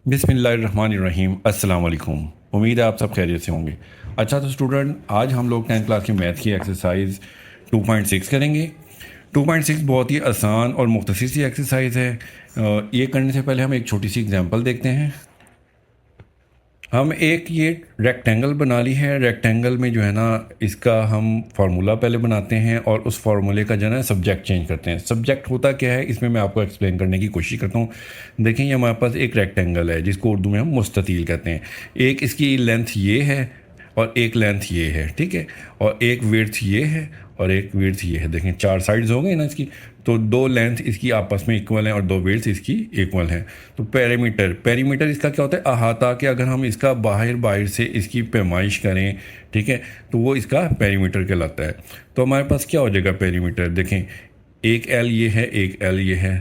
बिस्मिल्लाहिर्रहमानिर्रहीम। अस्सलाम वालेकुम। उम्मीद है आप सब खैरियत से होंगे। अच्छा तो स्टूडेंट, आज हम लोग 10th क्लास की मैथ की एक्सरसाइज 2.6 करेंगे। 2.6 बहुत ही आसान और मुख्तसर सी एक्सरसाइज है। ये करने से पहले हम एक छोटी सी एग्जांपल देखते हैं। हम एक ये रेक्टेंगल बना ली है। रेक्टेंगल में जो है ना, इसका हम फार्मूला पहले बनाते हैं और उस फार्मूले का जो है ना सब्जेक्ट चेंज करते हैं। सब्जेक्ट होता क्या है, इसमें मैं आपको एक्सप्लेन करने की कोशिश करता हूँ। देखें, ये हमारे पास एक रेक्टेंगल है जिसको उर्दू में हम मुस्ततील कहते हैं। एक इसकी लेंथ ये है और एक लेंथ ये है, ठीक है। और एक विड्थ ये है और एक विड्थ ये है। देखें, चार साइड्स हो गए ना इसकी। तो दो लेंथ इसकी आपस में इक्वल हैं और दो विड्थ इसकी इक्वल हैं। तो पेरीमीटर इसका क्या होता है, अहाता। कि अगर हम इसका बाहर बाहर से इसकी पैमाइश करें, ठीक है, तो वो इसका पेरीमीटर कहलाता है। तो हमारे पास क्या हो जाएगा पेरीमीटर, देखें, एक एल ये है, एक एल ये है।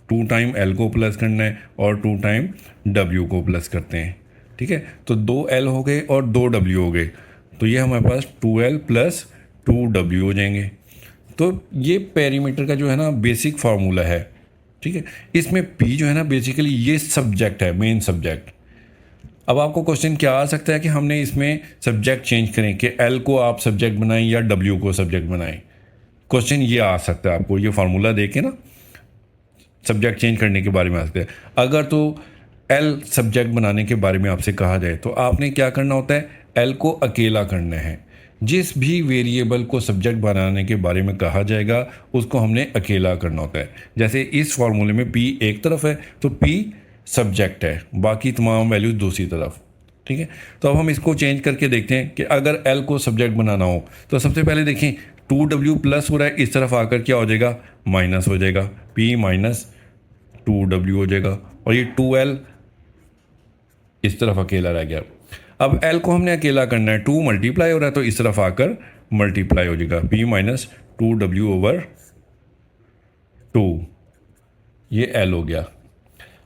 2 टाइम एल को प्लस करना है और 2 टाइम डब्ल्यू को प्लस करते हैं, ठीक है। तो 2 एल हो गए और 2 डब्ल्यू हो गए। तो ये हमारे पास 2L प्लस 2W हो जाएंगे। तो ये पेरीमीटर का जो है ना बेसिक फार्मूला है, ठीक है। इसमें P जो है ना बेसिकली ये सब्जेक्ट है, मेन सब्जेक्ट। अब आपको क्वेश्चन क्या आ सकता है कि हमने इसमें सब्जेक्ट चेंज करें कि L को आप सब्जेक्ट बनाएं या W को सब्जेक्ट बनाएं। क्वेश्चन ये आ सकता है आपको, ये फार्मूला देके ना सब्जेक्ट चेंज करने के बारे में आ सकते हैं। अगर तो एल सब्जेक्ट बनाने के बारे में आपसे कहा जाए तो आपने क्या करना होता है, एल को अकेला करना है। जिस भी वेरिएबल को सब्जेक्ट बनाने के बारे में कहा जाएगा उसको हमने अकेला करना होता है। जैसे इस फार्मूले में पी एक तरफ है तो पी सब्जेक्ट है, बाकी तमाम वैल्यूज दूसरी तरफ, ठीक है। तो अब हम इसको चेंज करके देखते हैं कि अगर एल को सब्जेक्ट बनाना हो तो सबसे पहले देखें 2W प्लस हो रहा है, इस तरफ आकर क्या हो जाएगा, माइनस हो जाएगा। P माइनस 2W हो जाएगा और ये 2L इस तरफ अकेला रह गया। अब L को हमने अकेला करना है, 2 मल्टीप्लाई हो रहा है तो इस तरफ आकर मल्टीप्लाई हो जाएगा। P माइनस 2W ओवर 2, ये L हो गया।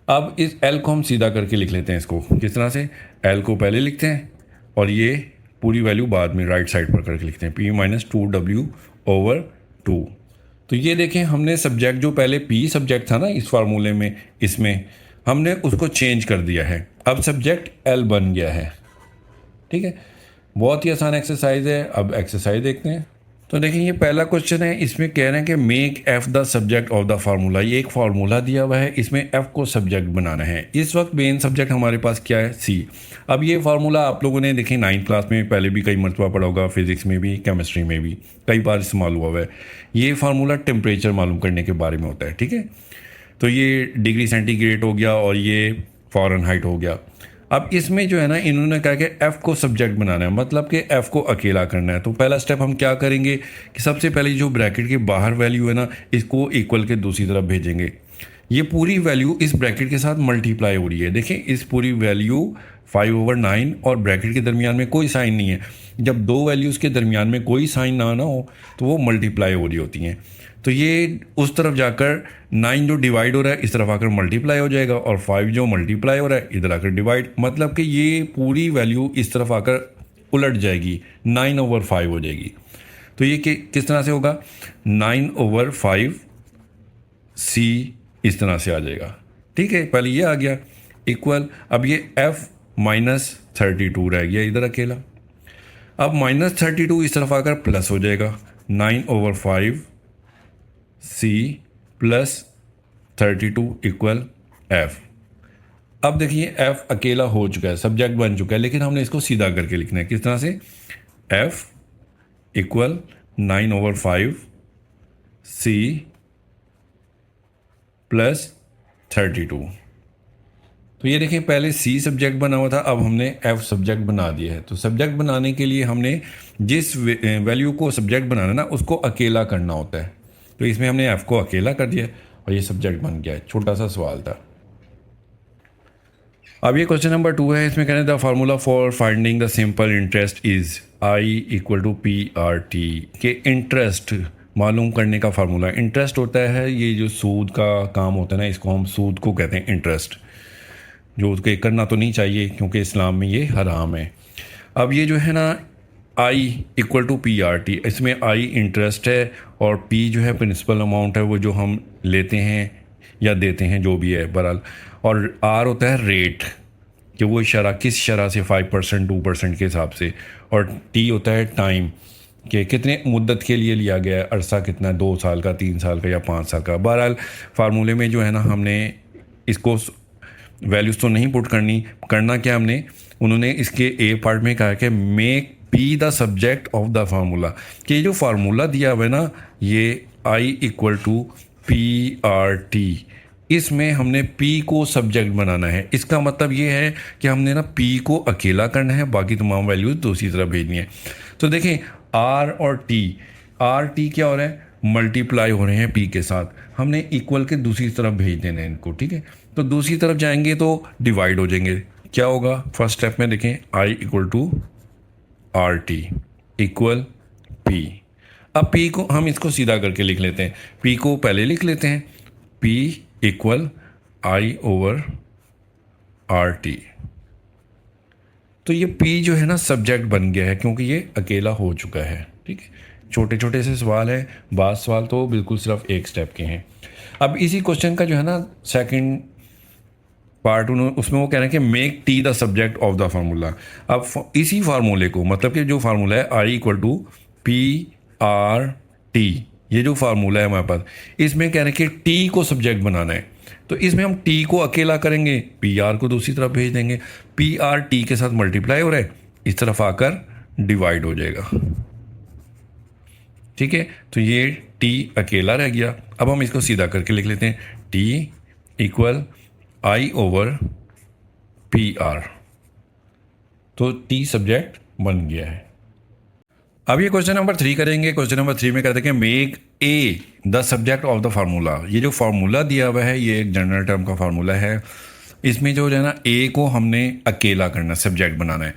अब इस L को हम सीधा करके लिख लेते हैं। इसको किस तरह से, L को पहले लिखते हैं और ये पूरी वैल्यू बाद में राइट साइड पर करके लिखते हैं। P minus 2W over 2। तो ये देखें, हमने सब्जेक्ट जो पहले P सब्जेक्ट था ना इस फार्मूले में, इसमें हमने उसको चेंज कर दिया है। अब सब्जेक्ट L बन गया है, ठीक है। बहुत ही आसान एक्सरसाइज है। अब एक्सरसाइज देखते हैं। तो देखिए, ये पहला क्वेश्चन है। इसमें कह रहे हैं कि make F the subject of the formula. ये एक फार्मूला दिया हुआ है, इसमें एफ को सब्जेक्ट बनाना है। इस वक्त मेन सब्जेक्ट हमारे पास क्या है, सी। अब ये फार्मूला आप लोगों ने देखें 9th क्लास में पहले भी कई मरतबा पढ़ा होगा, फिजिक्स में भी, केमिस्ट्री में भी कई बार इस्तेमाल हुआ है। ये फार्मूला टेम्परेचर मालूम करने के बारे में होता है, ठीक है। तो ये डिग्री सेंटीग्रेड हो गया और ये फ़ारेनहाइट हो गया। अब इसमें जो है ना, इन्होंने कहा कि एफ़ को सब्जेक्ट बनाना है, मतलब कि एफ़ को अकेला करना है। तो पहला स्टेप हम क्या करेंगे कि सबसे पहले जो ब्रैकेट के बाहर वैल्यू है ना, इसको इक्वल के दूसरी तरफ भेजेंगे। ये पूरी वैल्यू इस ब्रैकेट के साथ मल्टीप्लाई हो रही है। देखें, इस पूरी वैल्यू 5/9 और ब्रैकेट के दरमियान में कोई साइन नहीं है। जब दो वैल्यूज़ के दरमियान में कोई साइन ना हो तो वो मल्टीप्लाई हो रही होती हैं। तो ये उस तरफ जाकर 9 जो डिवाइड हो रहा है इस तरफ आकर मल्टीप्लाई हो जाएगा और 5 जो मल्टीप्लाई हो रहा है इधर आकर डिवाइड, मतलब कि ये पूरी वैल्यू इस तरफ आकर उलट जाएगी, 9/5 हो जाएगी। तो ये किस तरह से होगा, 9/5 सी इस तरह से आ जाएगा, ठीक है। पहले ये आ गया इक्वल। अब ये एफ माइनस 32 रह गया इधर अकेला। अब माइनस 32 इस तरफ आकर प्लस हो जाएगा, 9/5 सी प्लस 32 इक्वल एफ। अब देखिए, एफ अकेला हो चुका है, सब्जेक्ट बन चुका है, लेकिन हमने इसको सीधा करके लिखना है। किस तरह से, एफ इक्वल 9/5 सी प्लस 32। तो ये देखिए, पहले सी सब्जेक्ट बना हुआ था, अब हमने एफ सब्जेक्ट बना दिया है। तो सब्जेक्ट बनाने के लिए हमने जिस वैल्यू को सब्जेक्ट बनाना ना उसको अकेला करना होता है। तो इसमें हमने एफ को अकेला कर दिया और ये सब्जेक्ट बन गया है। छोटा सा सवाल था। अब ये क्वेश्चन नंबर 2 है। इसमें कहने the formula for finding the simple interest is I equal to PRT। के इंटरेस्ट मालूम करने का फार्मूला, इंटरेस्ट होता है ये जो सूद का काम होता है ना, इसको हम सूद को कहते हैं इंटरेस्ट, जो उसके करना तो नहीं चाहिए क्योंकि इस्लाम में ये हराम है। अब ये जो है ना, I इक्वल टू PRT, इसमें I इंटरेस्ट है और P जो है प्रिंसिपल अमाउंट है, वो जो हम लेते हैं या देते हैं, जो भी है बहरहाल। और आर होता है रेट, कि वो शरह किस शरह से 5% 2% के हिसाब से। और टी होता है टाइम, कि कितने मुद्दत के लिए लिया गया है, अरसा कितना है, 2 साल का, 3 साल का या 5 साल का। बहरहाल फार्मूले में जो है ना, हमने इसको वैल्यूज़ तो नहीं पुट करना क्या हमने, उन्होंने इसके ए पार्ट में कहा कि make P the subject of the formula, कि ये जो फार्मूला दिया हुआ है ना, ये I equal to P R T, इसमें हमने P को सब्जेक्ट बनाना है। इसका मतलब ये है कि हमने ना P को अकेला करना है, बाकी तमाम वैल्यूज़ दूसरी तरफ भेजनी है। तो देखें R और T, आर टी क्या हो रहा है, मल्टीप्लाई हो रहे हैं P के साथ, हमने इक्वल के दूसरी तरफ भेज देना है इनको, ठीक है। तो दूसरी तरफ जाएंगे तो डिवाइड हो जाएंगे। क्या होगा फर्स्ट स्टेप में, देखें I equal to R T equal P। अब P को हम इसको सीधा करके लिख लेते हैं, P को पहले लिख लेते हैं, P इक्वल आई ओवर आर टी। तो ये P जो है ना सब्जेक्ट बन गया है, क्योंकि ये अकेला हो चुका है, ठीक है। छोटे छोटे से सवाल हैं, बात सवाल तो बिल्कुल सिर्फ एक स्टेप के हैं। अब इसी क्वेश्चन का जो है ना सेकंड पार्ट, उसमें वो कह रहे हैं कि make T the subject of the formula. अब इसी फार्मूले को, मतलब कि जो फार्मूला है I equal to P R T, ये जो फार्मूला है हमारे पास, इसमें कह रहे हैं कि टी को सब्जेक्ट बनाना है। तो इसमें हम टी को अकेला करेंगे, पी आर को दूसरी तरफ भेज देंगे, पी आर टी के साथ मल्टीप्लाई हो रहा है, इस तरफ आकर डिवाइड हो जाएगा, ठीक है। तो ये टी अकेला रह गया। अब हम इसको सीधा करके लिख लेते हैं, टी इक्वल आई ओवर पी आर। तो टी सब्जेक्ट बन गया है। अब ये क्वेश्चन नंबर 3 करेंगे। क्वेश्चन नंबर 3 में कहते हैं कि make a the subject of the formula. ये जो फार्मूला दिया हुआ है ये एक जनरल टर्म का फार्मूला है। इसमें जो है ना ए को हमने अकेला करना, सब्जेक्ट बनाना है।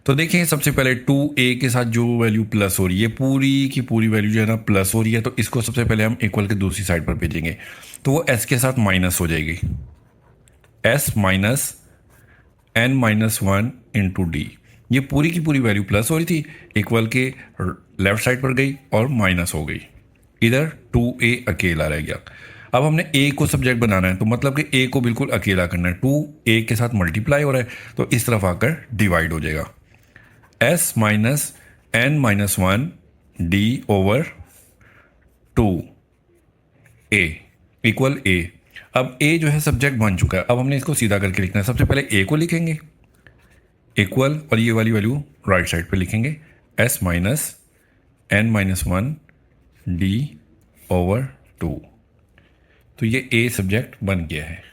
तो देखें सबसे पहले 2a के साथ जो वैल्यू प्लस हो रही है, पूरी की पूरी वैल्यू जो है ना प्लस हो रही है, तो इसको सबसे पहले हम इक्वल के दूसरी साइड पर भेजेंगे, तो वो s के साथ माइनस हो जाएगी, s minus n minus 1 into D. ये पूरी की पूरी वैल्यू प्लस हो रही थी, इक्वल के लेफ्ट साइड पर गई और माइनस हो गई, इधर 2a अकेला रह गया। अब हमने a को सब्जेक्ट बनाना है, तो मतलब कि a को बिल्कुल अकेला करना है। 2a के साथ मल्टीप्लाई हो रहा है, तो इस तरफ आकर डिवाइड हो जाएगा, s minus n minus 1 d over 2a equal a। अब a जो है सब्जेक्ट बन चुका है। अब हमने इसको सीधा करके लिखना है। सबसे पहले a को लिखेंगे इक्वल, और ये वाली वैल्यू राइट साइड पे लिखेंगे, s minus n minus 1 d over 2। तो ये a सब्जेक्ट बन गया है।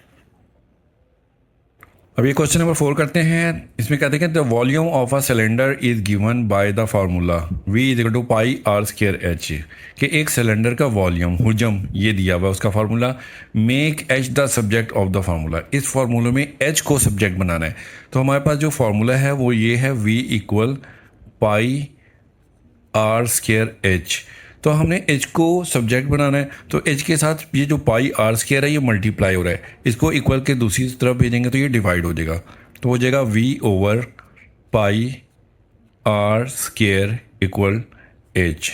अब ये क्वेश्चन नंबर 4 करते हैं। इसमें कहते हैं कि the volume of a cylinder is given by the formula v is equal to pi r square h, कि एक सिलेंडर का वॉल्यूम हुजम ये दिया हुआ है, उसका formula make H the subject of the formula. इस फार्मूले में एच को सब्जेक्ट बनाना है। तो हमारे पास जो फार्मूला है वो ये है, v equal pi r square h. तो हमने h को सब्जेक्ट बनाना है, तो h के साथ ये जो पाई आर स्क्वायर है ये मल्टीप्लाई हो रहा है, इसको इक्वल के दूसरी तरफ भेजेंगे तो ये डिवाइड हो जाएगा, तो हो जाएगा v over pi r square equal h।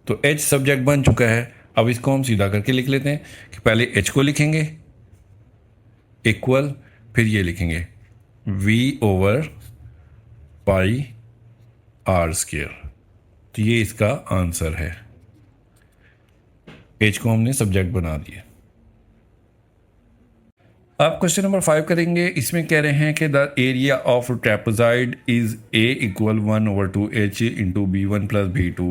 तो h सब्जेक्ट बन चुका है। अब इसको हम सीधा करके लिख लेते हैं कि पहले h को लिखेंगे इक्वल, फिर ये लिखेंगे v over pi r square. तो ये इसका आंसर है, एच को हमने सब्जेक्ट बना दिया। अब क्वेश्चन नंबर 5 करेंगे। इसमें कह रहे हैं कि the area of trapezoid is a equal 1 over 2h into b1 plus b2।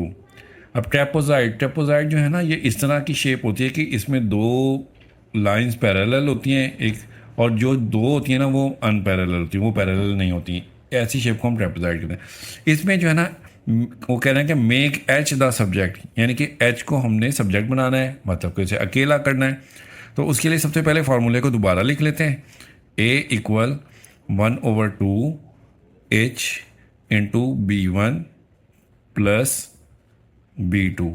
अब ट्रेपेजॉइड जो है ना, ये इस तरह की शेप होती है कि इसमें दो लाइंस पैरेलल होती हैं एक, और जो दो होती हैं ना वो अनपैरेलल होती हैं, वो पैरेलल नहीं होती। ऐसी शेप को हम ट्रेपेजॉइड कहते हैं। इसमें जो है ना वो कह रहे हैं कि मेक एच द सब्जेक्ट, यानी कि एच को हमने सब्जेक्ट बनाना है, मतलब कि इसे अकेला करना है। तो उसके लिए सबसे पहले फार्मूले को दोबारा लिख लेते हैं, A equal 1 over 2h into b1 plus b2,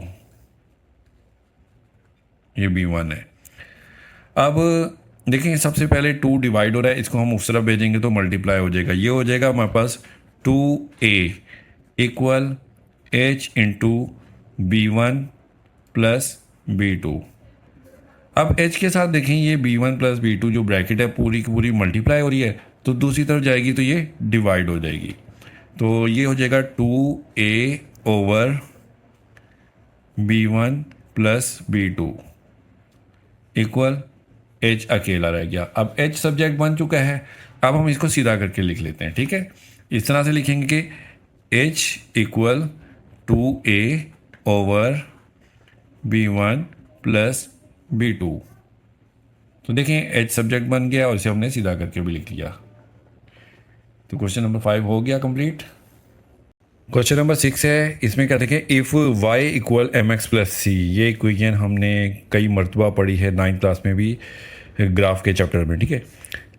ये b1 है। अब देखेंगे सबसे पहले 2 डिवाइड हो रहा है, इसको हम उस तरफ भेजेंगे तो मल्टीप्लाई हो जाएगा, ये हो जाएगा हमारे पास 2a equal h into b1 plus b2। अब एच के साथ देखें ये B1 प्लस B2 जो ब्रैकेट है पूरी की पूरी मल्टीप्लाई हो रही है, तो दूसरी तरफ जाएगी तो ये डिवाइड हो जाएगी। तो ये हो जाएगा 2A over B1 plus B2 equal H अकेला रह गया। अब एच सब्जेक्ट बन चुका है, अब हम इसको सीधा करके लिख लेते हैं। ठीक है, इस तरह से लिखेंगे कि H equal 2A over B1 plus B2। तो देखें एच सब्जेक्ट बन गया और इसे हमने सीधा करके भी लिख लिया। तो क्वेश्चन नंबर 5 हो गया कंप्लीट। क्वेश्चन नंबर 6 है, इसमें क्या देखें, if y equal mx plus C. ये इक्वेशन हमने कई मरतबा पढ़ी है 9th क्लास में भी, ग्राफ के चैप्टर में। ठीक है,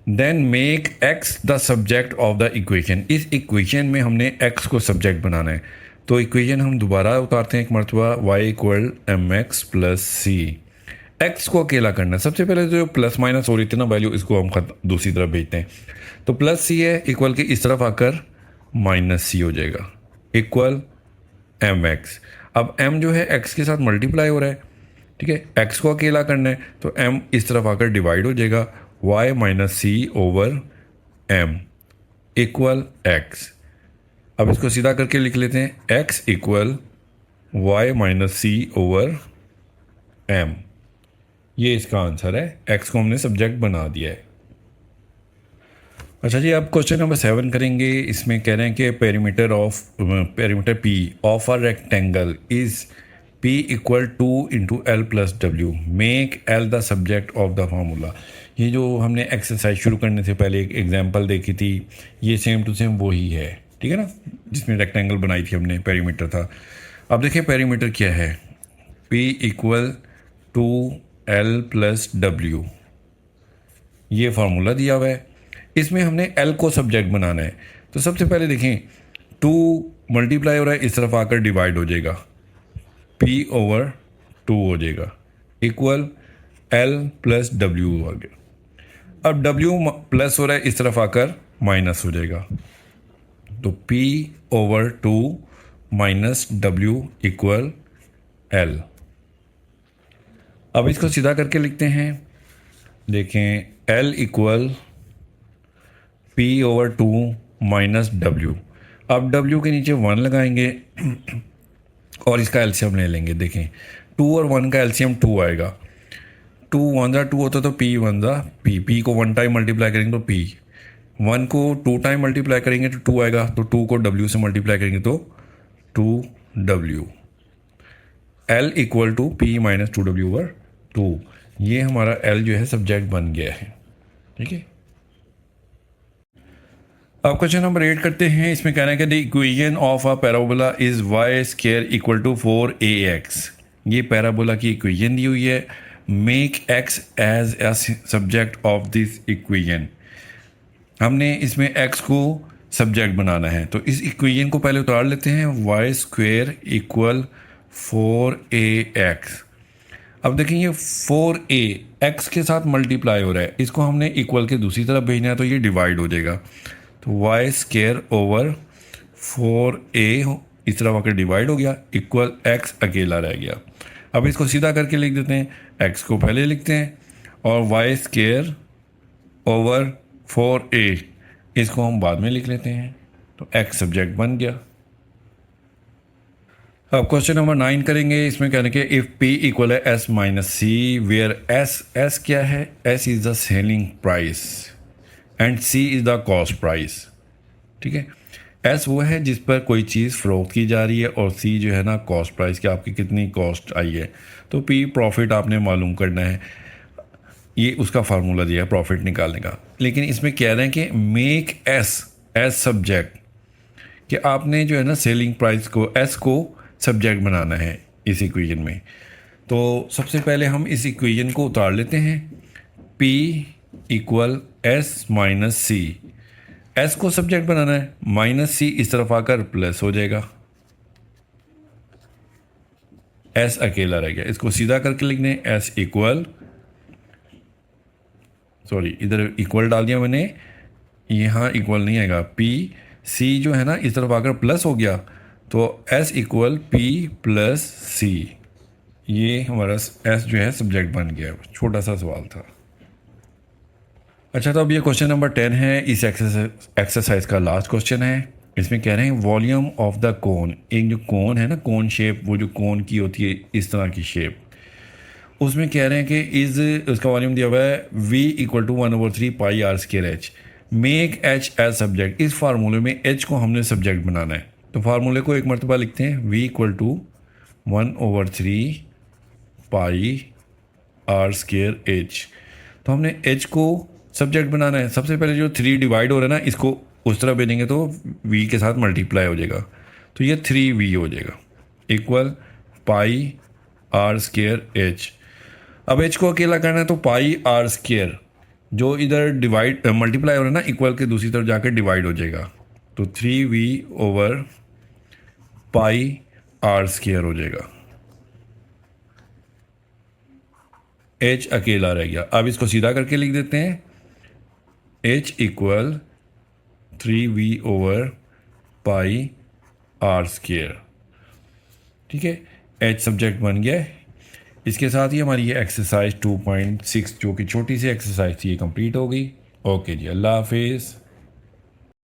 then make x the subject of the equation. इस इक्वेशन में हमने x को सब्जेक्ट बनाना है। तो इक्वेशन हम दोबारा उतारते हैं एक मरतबा, y इक्वल mx प्लस सी। x को अकेला करना है। सबसे पहले जो प्लस माइनस हो रही थी ना वैल्यू, इसको हम दूसरी तरफ भेजते हैं। तो प्लस सी है इक्वल के इस तरफ आकर माइनस सी हो जाएगा इक्वल mx। अब m जो है x के साथ मल्टीप्लाई हो रहा है। ठीक है, x को अकेला करना है तो m इस तरफ आकर डिवाइड हो जाएगा, y माइनस सी ओवर m इक्वल x। अब इसको सीधा करके लिख लेते हैं, x इक्वल y माइनस सी ओवर m। ये इसका आंसर है, x को हमने सब्जेक्ट बना दिया है। अच्छा जी, अब क्वेश्चन नंबर 7 करेंगे। इसमें कह रहे हैं कि perimeter P of a rectangle is P equal 2 into L plus W, make L the subject of the formula. ये जो हमने एक्सरसाइज शुरू करने से पहले एक एग्जांपल देखी थी, ये सेम टू सेम वही है। ठीक है ना, जिसमें रेक्टेंगल बनाई थी हमने, पेरीमीटर था। अब देखिए पेरीमीटर क्या है, P equal 2L plus W, ये फार्मूला दिया हुआ है। इसमें हमने L को सब्जेक्ट बनाना है। तो सबसे पहले देखें 2 मल्टीप्लाई हो रहा है, इस तरफ आकर डिवाइड हो जाएगा, P ओवर 2 हो जाएगा इक्वल L प्लस डब्ल्यू हो गया। अब W प्लस हो रहा है, इस तरफ आकर माइनस हो जाएगा, तो P over 2 minus W equal L। अब इसको सीधा करके लिखते हैं। देखें L equal P over 2 minus W. अब W के नीचे 1 लगाएंगे और इसका एलसीएम ले लेंगे। देखें 2 और 1 का एलसीएम 2 आएगा। 2 1 जा 2 होता तो P 1 जा P। P को 1 टाइम मल्टीप्लाई करेंगे तो P, 1 को 2 टाइम मल्टीप्लाई करेंगे तो 2 आएगा, तो 2 को W से मल्टीप्लाई करेंगे तो 2W। L equal to P minus 2W over 2। ये हमारा L जो है सब्जेक्ट बन गया है। ठीक है, अब क्वेश्चन नंबर 8 करते हैं। इसमें कहना है कि the equation of a parabola is y square equal to 4ax। ये पैराबोला की इक्वेशन दी हुई है। Make x as a subject of this equation. हमने इसमें x को सब्जेक्ट बनाना है, तो इस इक्वेशन को पहले उतार लेते हैं, y स्क्वायर इक्वल 4ax। अब देखिए ये 4a x के साथ मल्टीप्लाई हो रहा है, इसको हमने इक्वल के दूसरी तरफ भेजना है तो ये डिवाइड हो जाएगा, तो y स्क्वायर ओवर 4a इस तरफ आकर डिवाइड हो गया इक्वल x अकेला रह गया। अब इसको सीधा करके लिख देते हैं, x को पहले लिखते हैं और y स्क्वायर ओवर 4a इसको हम बाद में लिख लेते हैं, तो x सब्जेक्ट बन गया। अब क्वेश्चन नंबर 9 करेंगे। इसमें कहने के इफ़ P इक्वल है S minus C, where S क्या है, S is the selling price and C is the cost price. ठीक है, S वो है जिस पर कोई चीज़ फ़रोख्त की जा रही है और C जो है ना कॉस्ट प्राइस, कि आपकी कितनी कॉस्ट आई है। तो P प्रॉफिट आपने मालूम करना है, ये उसका फार्मूला दिया है प्रॉफिट निकालने का। लेकिन इसमें कह रहे हैं कि मेक S एज सब्जेक्ट, कि आपने जो है ना सेलिंग प्राइस को S को सब्जेक्ट बनाना है इस इक्वेशन में। तो सबसे पहले हम इस इक्वेशन को उतार लेते हैं, P इक्वल S माइनस सी। S को सब्जेक्ट बनाना है, माइनस सी इस तरफ आकर प्लस हो जाएगा, S अकेला रह गया। इसको सीधा करके लिखने, S इक्वल, सॉरी इधर इक्वल डाल दिया मैंने, यहाँ इक्वल नहीं आएगा, P C जो है ना इस तरफ आकर प्लस हो गया, तो S equal P plus C ये हमारा एस जो है सब्जेक्ट बन गया, छोटा सा सवाल था। अच्छा, तो अब ये क्वेश्चन नंबर 10 है, इस एक्सरसाइज का लास्ट क्वेश्चन है। इसमें कह रहे हैं वॉल्यूम ऑफ द कोन, एक जो कोन है ना, कोन शेप, वो जो कोन की होती है इस तरह की शेप, उसमें कह रहे हैं कि उसका वॉल्यूम दिया हुआ है v equal to 1/3 pi r square h, make h as subject. इस फार्मूले में एच को हमने सब्जेक्ट बनाना है, तो फार्मूले को एक मरतबा लिखते हैं, v equal to 1/3 pi r square h. तो हमने एच को सब्जेक्ट बनाना है। सबसे पहले जो 3 डिवाइड हो रहा है ना, इसको उस तरह भेजेंगे तो v के साथ मल्टीप्लाई हो जाएगा, तो ये 3v हो जाएगा equal pi r square h. अब एच को अकेला करना है तो पाई आर स्केयर, जो इधर डिवाइड मल्टीप्लाई हो रहा है ना, इक्वल के दूसरी तरफ जाकर डिवाइड हो जाएगा, तो 3v over pi r square हो जाएगा। एच अकेला रह गया। अब इसको सीधा करके लिख देते हैं, h equal 3v over pi r square. ठीक है, एच सब्जेक्ट बन गया है। इसके साथ ही हमारी ये एक्सरसाइज 2.6 जो कि छोटी सी एक्सरसाइज थी, ये कंप्लीट हो गई। ओके जी, अल्लाह हाफिज़।